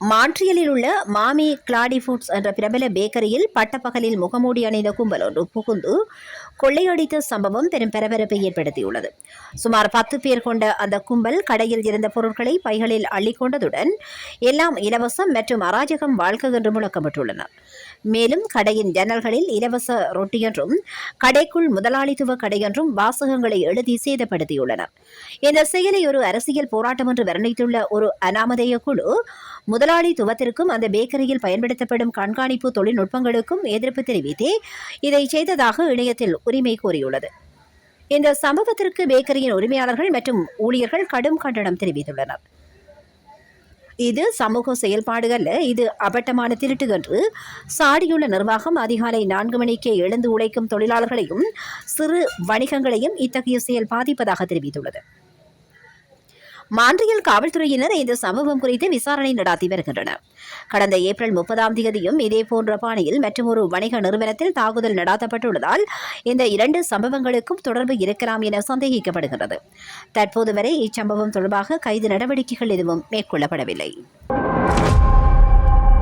மான்ட்ரியலில் உள்ள மாமி கிளாடி ஃபுட்ஸ் என்ற பிரபல பேக்கரியில் பட்டப்பகலில் முகமூடி அணிந்த கும்பல் ஒன்று புகுந்து கொள்ளையடித்த சம்பவம் பெரும் பரபரப்பை ஏற்படுத்தியுள்ளது. சுமார் 10 பேர் கொண்ட அந்த கும்பல் கடையில் இருந்த பொருட்களை பைகளில் அள்ளிக்கொண்டதுடன் எல்லாம் இலவசம் மற்றும் அராஜகம் வாழ்க்கை என்று முழக்கமிட்டுள்ளனர். மேலும் கடையின் ஜன்னல்களில் இலவச ரொட்டி என்றும் கடைக்குள் முதலாளித்துவ கடை என்றும் வாசகங்களை எழுதி சேதப்படுத்தியுள்ளனர். இந்த செயலை ஒரு அரசியல் போராட்டம் என்று வர்ணித்துள்ள ஒரு அனாமதேய குழு முதலாளித்துவத்திற்கும் அந்த பேக்கரியில் பயன்படுத்தப்படும் கண்காணிப்பு தொழில்நுட்பங்களுக்கும் எதிர்ப்பு தெரிவித்தே இதை செய்ததாக இணையத்தில் உரிமை கோரியுள்ளது. இந்த சம்பவத்திற்கு பேக்கரியின் உரிமையாளர்கள் மற்றும் ஊழியர்கள் கடும் கண்டனம் தெரிவித்துள்ளனர். இது சமூக செயல்பாடு அல்ல, இது அபட்டமான திருட்டு என்று சாடியுள்ள நிர்வாகம் அதிகாலை 4 மணிக்கே எழுந்து உழைக்கும் தொழிலாளர்களையும் சிறு வணிகங்களையும் இத்தகைய செயல் பாதிப்பதாக தெரிவித்துள்ளது. மான்ட்ரியல் காவல்துறையினர் இந்த சம்பவம் குறித்து விசாரணை நடாத்தி வருகின்றனர். கடந்த ஏப்ரல் 30 இதேபோன்ற பாணியில் மற்றொரு வணிக நிறுவனத்தில் தாக்குதல் நடாத்தப்பட்டுள்ளதால் இந்த 2 சம்பவங்களுக்கும் தொடர்பு இருக்கலாம் என சந்தேகிக்கப்படுகிறது. தற்போது வரை இச்சம்பவம் தொடர்பாக கைது நடவடிக்கைகள் எதுவும் மேற்கொள்ளப்படவில்லை.